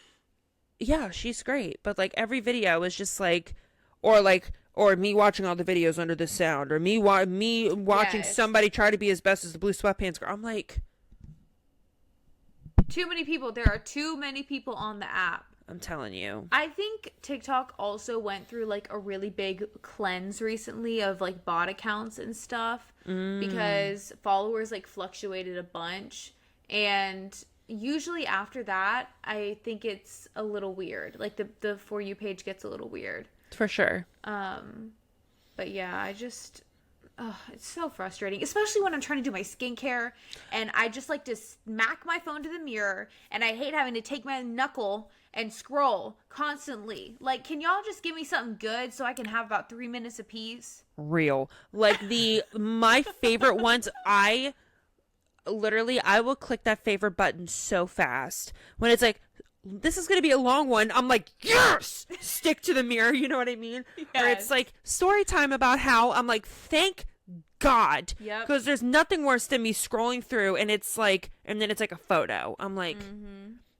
yeah, she's great. But like every video is just like, or me watching all the videos under the sound, or me watching somebody try to be as best as the blue sweatpants girl. I'm like, too many people. There are too many people on the app. I'm telling you. I think TikTok also went through like a really big cleanse recently of like bot accounts and stuff because followers like fluctuated a bunch, and usually after that, I think it's a little weird. Like the For You page gets a little weird. For sure. But yeah, I just, it's so frustrating, especially when I'm trying to do my skincare and I just like to smack my phone to the mirror, and I hate having to take my knuckle and scroll constantly. Like, can y'all just give me something good so I can have about 3 minutes apiece? Real. Like my favorite ones, I will click that favorite button so fast when it's like, this is going to be a long one. I'm like, yes! Stick to the mirror. You know what I mean? Yes. Or it's like story time about how I'm like, thank God. Yep. Because there's nothing worse than me scrolling through and it's like, and then it's like a photo. I'm like,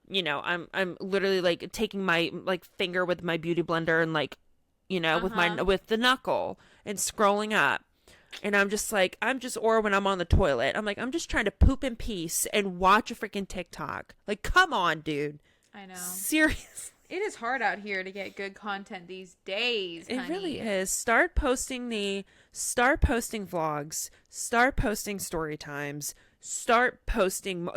you know, I'm literally like taking my like finger with my beauty blender and like, you know, with the knuckle and scrolling up. And I'm just like, or when I'm on the toilet, I'm like, I'm just trying to poop in peace and watch a freaking TikTok. Like, come on, dude. I know. Seriously. It is hard out here to get good content these days, honey. It really is. Start posting vlogs, start posting story times, start posting,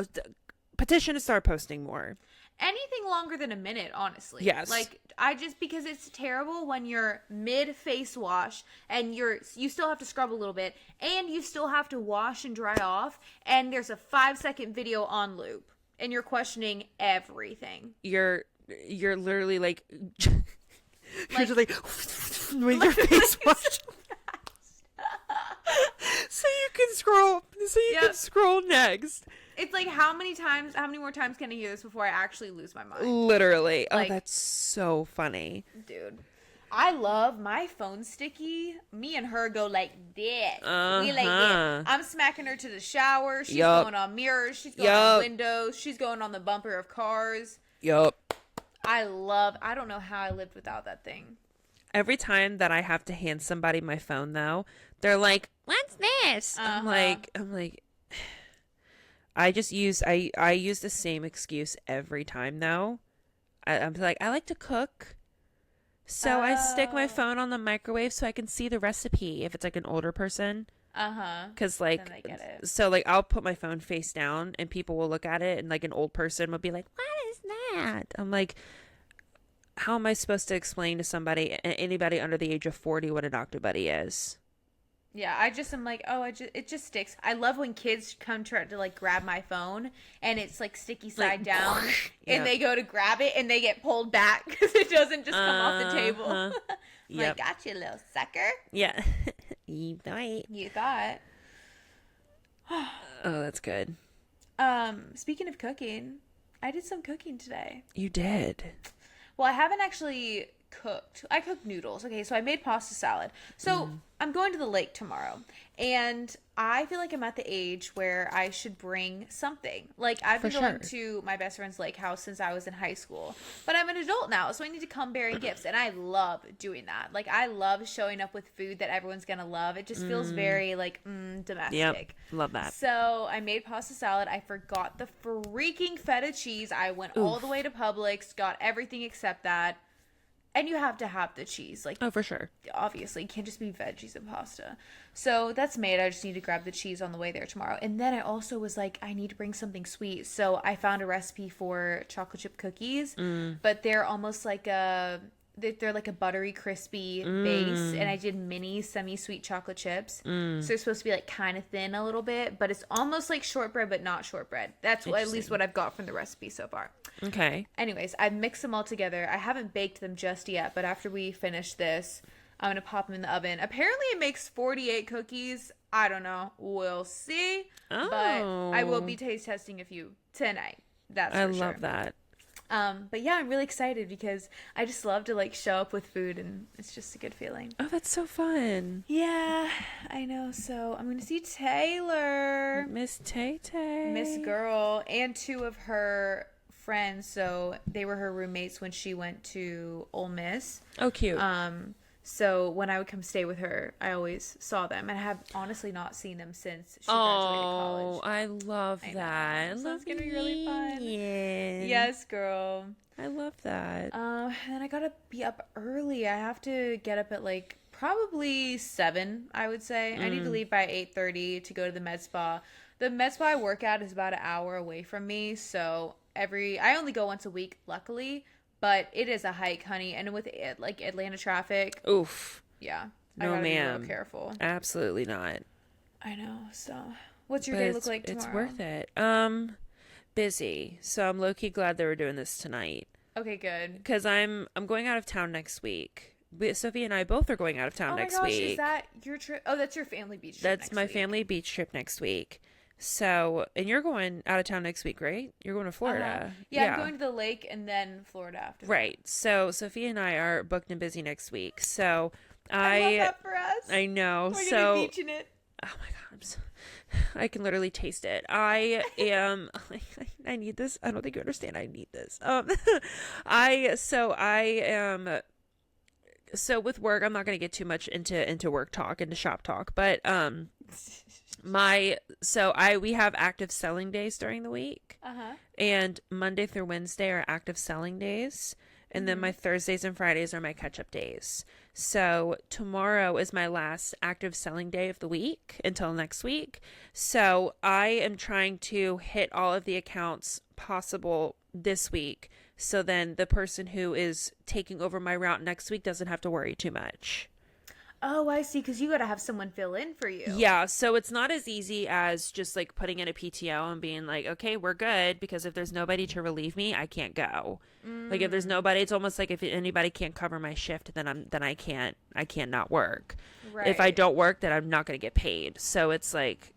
petition to start posting more. Anything longer than a minute, honestly. Yes. Like, because it's terrible when you're mid face wash and you still have to scrub a little bit and you still have to wash and dry off, and there's a 5-second video on loop and you're questioning everything. You're literally like you're just like with your face wash. So you can scroll next. It's like, how many more times can I hear this before I actually lose my mind? Literally. Like, oh, that's so funny. Dude. I love my phone sticky. Me and her go like this. We like this. I'm smacking her to the shower. She's going on mirrors. She's going on windows. She's going on the bumper of cars. Yup. I don't know how I lived without that thing. Every time that I have to hand somebody my phone, though, they're like, "What's this?" I'm like, I use the same excuse every time, though. I'm like, I like to cook, so I stick my phone on the microwave so I can see the recipe if it's like an older person. Because like, so like I'll put my phone face down and people will look at it and like an old person will be like, "What is that?" I'm like, how am I supposed to explain to anybody under the age of 40 what an Octobuddy is? Yeah, I just am like, it just sticks. I love when kids come try to like grab my phone and it's like sticky side down and they go to grab it and they get pulled back because it doesn't just come off the table. Like, gotcha, little sucker. Yeah. You thought. Oh, that's good. Speaking of cooking, I did some cooking today. You did? Well, I haven't actually cooked. I cooked noodles. Okay, so I made pasta salad. So I'm going to the lake tomorrow, and I feel like I'm at the age where I should bring something. Like, I've been going to my best friend's lake house since I was in high school, but I'm an adult now, so I need to come bearing gifts, and I love doing that. Like, I love showing up with food that everyone's gonna love. It just feels very like domestic. Yep, love that. So I made pasta salad. I forgot the freaking feta cheese. I went all the way to Publix, got everything except that. And you have to have the cheese. Like, Oh, for sure. obviously, it can't just be veggies and pasta. So that's made. I just need to grab the cheese on the way there tomorrow. And then I also was like, I need to bring something sweet. So I found a recipe for chocolate chip cookies, but they're almost like they're like a buttery, crispy base. And I did mini semi-sweet chocolate chips. So they're supposed to be like kind of thin a little bit, but it's almost like shortbread, but not shortbread. That's at least what I've got from the recipe so far. Okay. Anyways, I've mixed them all together. I haven't baked them just yet, but after we finish this, I'm going to pop them in the oven. Apparently it makes 48 cookies. I don't know. We'll see. Oh. But I will be taste testing a few tonight. That's for sure. I love that. But yeah, I'm really excited because I just love to like show up with food, and it's just a good feeling. Oh, that's so fun. Yeah, I know. So I'm going to see Taylor. Miss Tay-Tay. Miss Girl, and two of her friends. So they were her roommates when she went to Ole Miss. Oh, cute. So when I would come stay with her, I always saw them, and I have honestly not seen them since she graduated college. I love that. So it's gonna be really fun. Yeah. Yes, girl. I love that. And then I gotta be up early. I have to get up at like probably 7, I would say. I need to leave by 8:30 to go to the med spa. The med spa I work at is about an hour away from me, so I only go once a week, luckily. But it is a hike, honey, and with it, like Atlanta traffic. Oof. Yeah. No, I gotta ma'am. be real careful. Absolutely not. I know. So, what's your day look like tomorrow? It's worth it. Busy. So I'm low-key glad that we're doing this tonight. Okay, good. Because I'm going out of town next week. Sophie and I both are going out of town next week. Is that your trip? Oh, that's your family beach trip. That's my family beach trip next week. So, and you're going out of town next week, right? You're going to Florida. Yeah, I'm going to the lake and then Florida after that. Right. So Sophia and I are booked and busy next week. So I love that for us. I know. We're so gonna be beaching it. Oh my god, I can literally taste it. I am. I need this. I don't think you understand. I need this. I am. So with work, I'm not going to get too much into work talk, into shop talk, but we have active selling days during the week, and Monday through Wednesday are active selling days, and then my Thursdays and Fridays are my catch-up days. So tomorrow is my last active selling day of the week until next week. So I am trying to hit all of the accounts possible this week, so then the person who is taking over my route next week doesn't have to worry too much. Oh, I see, because you got to have someone fill in for you. Yeah, so it's not as easy as just like putting in a PTO and being like, okay, we're good, because if there's nobody to relieve me, I can't go. Like if there's nobody, it's almost like if anybody can't cover my shift, then I can't not work. Right. If I don't work, then I'm not going to get paid. So it's like,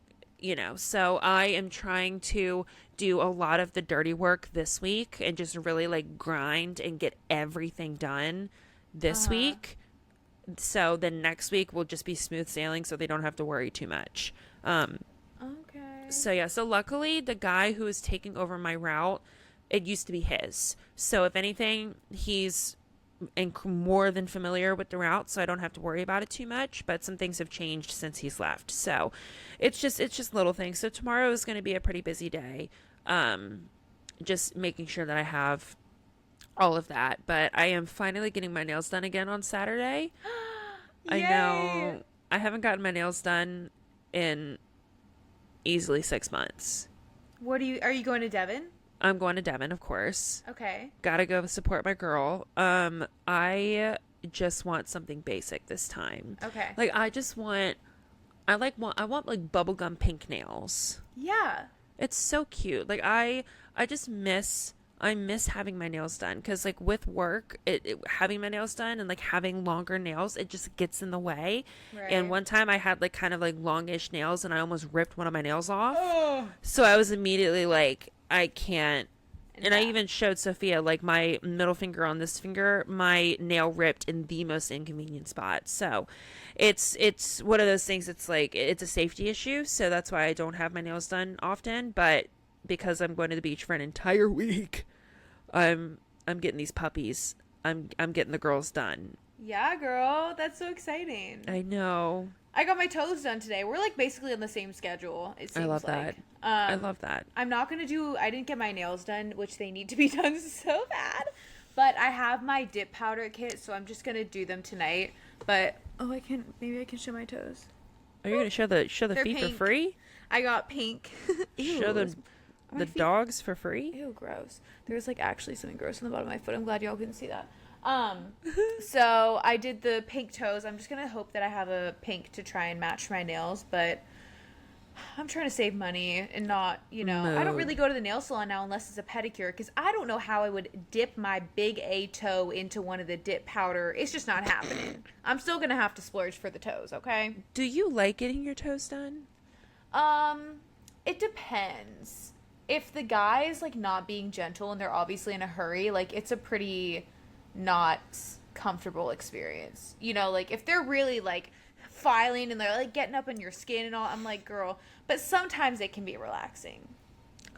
so I am trying to do a lot of the dirty work this week and just really like grind and get everything done this week. So then next week will just be smooth sailing, so they don't have to worry too much. Okay. So yeah, so luckily the guy who is taking over my route, it used to be his. So if anything, he's more than familiar with the route, so I don't have to worry about it too much. But some things have changed since he's left, so it's just little things. So tomorrow is going to be a pretty busy day. Just making sure that I have all of that, but I am finally getting my nails done again on Saturday. I know. I haven't gotten my nails done in easily 6 months. Are you going to Devon? I'm going to Devon, of course. Okay. Gotta go support my girl. I just want something basic this time. Okay. Like I want like bubblegum pink nails. Yeah. It's so cute. Like I miss having my nails done, because like with work, having my nails done and like having longer nails, it just gets in the way. Right. And one time I had like kind of like longish nails and I almost ripped one of my nails off. Oh. So I was immediately like, I can't And I even showed Sophia, like, my middle finger on this finger, my nail ripped in the most inconvenient spot. So it's one of those things. It's like, it's a safety issue. So that's why I don't have my nails done often. But because I'm going to the beach for an entire week, I'm getting these puppies. I'm getting the girls done. Yeah, girl. That's so exciting. I know. I got my toes done today. We're like basically on the same schedule. It seems I love like. that. I love that. I'm not going to do, I didn't get my nails done, which they need to be done so bad. But I have my dip powder kit, so I'm just going to do them tonight. But, maybe I can show my toes. Are you going to show the feet pink. for free? I got pink. Ew, show the dogs for free? Ew, gross. There's like actually something gross on the bottom of my foot. I'm glad y'all couldn't see that. So I did the pink toes. I'm just going to hope that I have a pink to try and match my nails, but I'm trying to save money and not, No. I don't really go to the nail salon now unless it's a pedicure because I don't know how I would dip my big A toe into one of the dip powder. It's just not happening. I'm still going to have to splurge for the toes, okay? Do you like getting your toes done? It depends. If the guy is like not being gentle and they're obviously in a hurry, like it's a pretty not comfortable experience. Like if they're really like filing and they're like getting up on your skin and all, I'm like, girl, but sometimes it can be relaxing.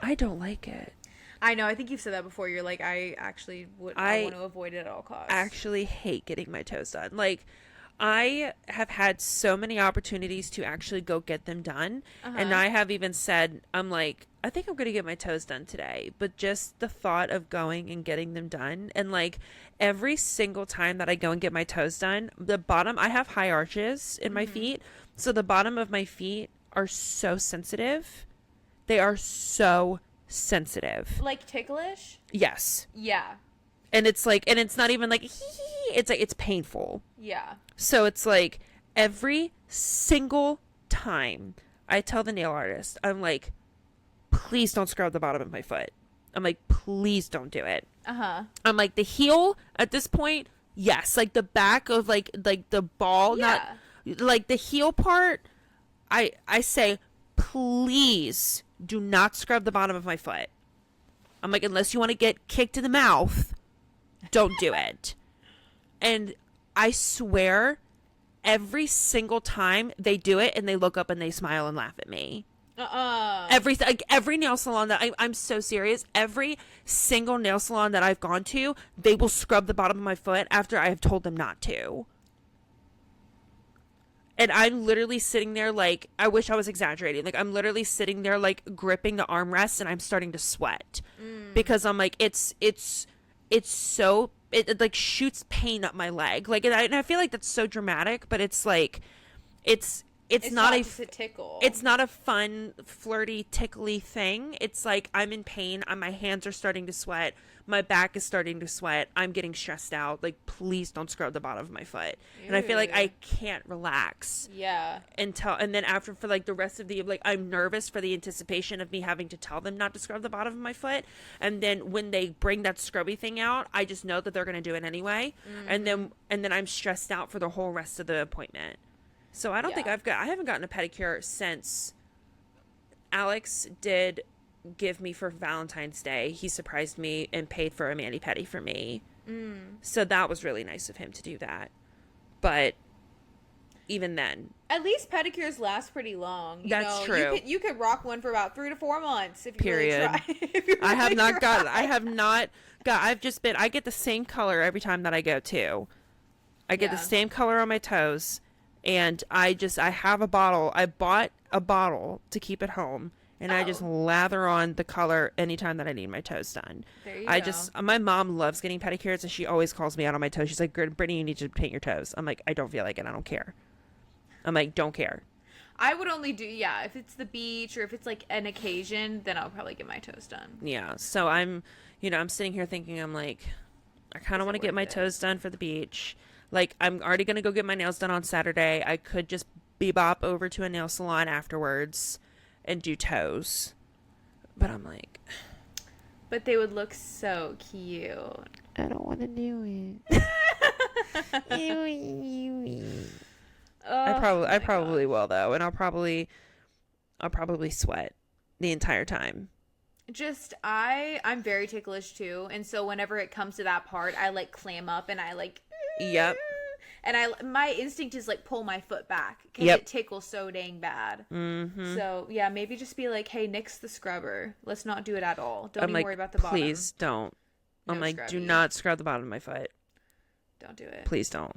I don't like it. I know, I think you've said that before. You're like, I actually I want to avoid it at all costs. I actually hate getting my toes done. Like, I have had so many opportunities to actually go get them done. And I have even said, I'm like, I think I'm going to get my toes done today. But just the thought of going and getting them done. And like every single time that I go and get my toes done, the bottom, I have high arches in my feet. So the bottom of my feet are so sensitive. They are so sensitive. Like ticklish? Yes. Yeah. And it's like, and it's not even like, it's like, it's painful. Yeah. So it's like every single time I tell the nail artist, I'm like, please don't scrub the bottom of my foot. I'm like, please don't do it. I'm like, the heel at this point, yes. Like the back of like the ball, Yeah. not like the heel part. I say, please do not scrub the bottom of my foot. I'm like, unless you want to get kicked in the mouth, don't do it. And I swear, every single time they do it and they look up and they smile and laugh at me. Every nail salon that I'm so serious. Every single nail salon that I've gone to, they will scrub the bottom of my foot after I have told them not to. And I'm literally sitting there like, I wish I was exaggerating. Like, I'm literally sitting there like gripping the armrest and I'm starting to sweat because I'm like, it's so, it like shoots pain up my leg. Like, and I feel like that's so dramatic, but it's like, it's not just a tickle. It's not a fun, flirty, tickly thing. It's like I'm in pain. My hands are starting to sweat. My back is starting to sweat. I'm getting stressed out. Like, please don't scrub the bottom of my foot. Ew. And I feel like I can't relax. Yeah. And then after for like the rest of the, like, I'm nervous for the anticipation of me having to tell them not to scrub the bottom of my foot. And then when they bring that scrubby thing out, I just know that they're going to do it anyway. And then I'm stressed out for the whole rest of the appointment. So I don't think I haven't gotten a pedicure since Alex did give me for Valentine's Day. He surprised me and paid for a mani-pedi for me. So that was really nice of him to do that. But even then, at least pedicures last pretty long. That's true. You could rock one for about 3 to 4 months if you period. Really try. I have not got. I've just been. I get the same color every time that I go to. I get the same color on my toes. And I have a bottle. I bought a bottle to keep at home. And I just lather on the color anytime that I need my toes done. There you go. My mom loves getting pedicures. And she always calls me out on my toes. She's like, Brittany, you need to paint your toes. I'm like, I don't feel like it. I don't care. I'm like, don't care. I would only do, if it's the beach or if it's like an occasion, then I'll probably get my toes done. Yeah. So I'm sitting here thinking, I'm like, I kind of want to get my toes done for the beach. Like, I'm already going to go get my nails done on Saturday. I could just bebop over to a nail salon afterwards and do toes. But I'm like... But they would look so cute. I don't want to do it. I probably will, though. And I'll probably sweat the entire time. Just I'm very ticklish too, and so whenever it comes to that part, I like clam up and I like Yep. and my instinct is like pull my foot back because Yep. it tickles so dang bad. Mm-hmm. So yeah, maybe just be like, hey, nix the scrubber. Let's not do it at all. Don't I'm even like, worry about the bottom. please don't. I'm No like, do scrubby. not scrub the bottom of my foot. Don't do it. Please don't.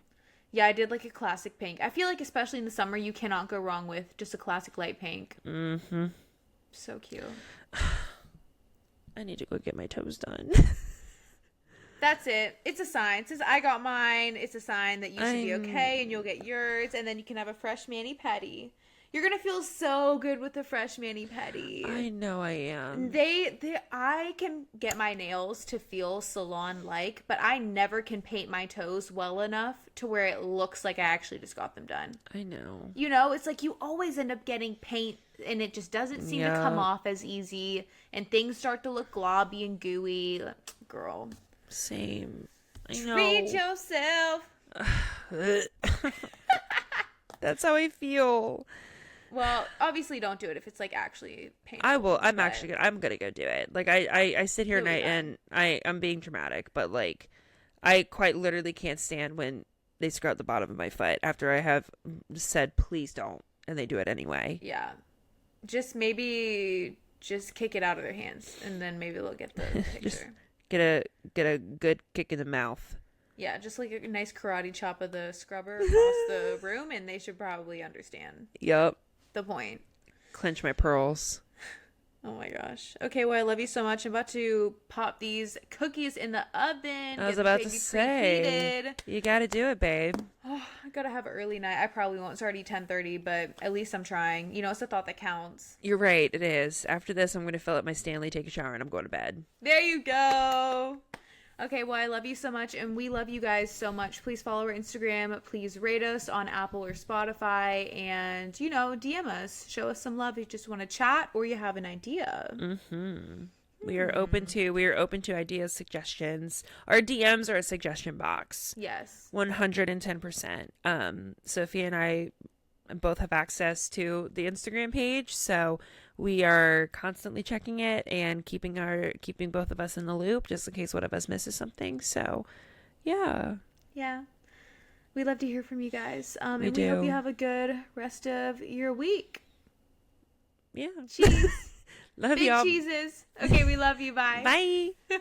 Yeah, I did like a classic pink. I feel like especially in the summer, you cannot go wrong with just a classic light pink. Mm-hmm. So cute. I need to go get my toes done. That's it. It's a sign. It says I got mine. It's a sign that you should be okay and you'll get yours, and then you can have a fresh mani-pedi. You're gonna feel so good with the fresh mani-pedi. I know I am. I can get my nails to feel salon-like, but I never can paint my toes well enough to where it looks like I actually just got them done. I know. You know, it's like you always end up getting paint and it just doesn't seem to come off as easy, and things start to look globby and gooey. Girl. Same. I know. Treat yourself. That's how I feel. Well, obviously don't do it if it's like actually painful. I will. I'm but- actually gonna. I'm gonna go do it. Like I sit here You'll be and I'm being dramatic, but like I quite literally can't stand when they scrub the bottom of my foot after I have said please don't, and they do it anyway. Yeah. Just maybe just kick it out of their hands, and then maybe they'll get the picture. Get a good kick in the mouth. Yeah, just like a nice karate chop of the scrubber across the room, and they should probably understand Yup. the point. Clench my pearls. Oh my gosh. Okay, well, I love you so much. I'm about to pop these cookies in the oven. I was get the about to baby say, preheated. you gotta do it, babe. Oh, I gotta have an early night. I probably won't. It's already 10:30, but at least I'm trying. You know, it's the thought that counts. You're right, it is. After this, I'm gonna fill up my Stanley, take a shower, and I'm going to bed. There you go. Okay, well, I love you so much, and we love you guys so much. Please follow our Instagram. Please rate us on Apple or Spotify, and, you know, DM us. Show us some love if you just want to chat or you have an idea. Mm-hmm. We are open to ideas, suggestions. Our DMs are a suggestion box. Yes. 110%. Sophia and I both have access to the Instagram page, so we are constantly checking it and keeping both of us in the loop just in case one of us misses something. So yeah. Yeah. We love to hear from you guys. We and we do. hope you have a good rest of your week. Yeah. Cheese. Love Big y'all. cheeses. Okay, we love you. Bye. Bye.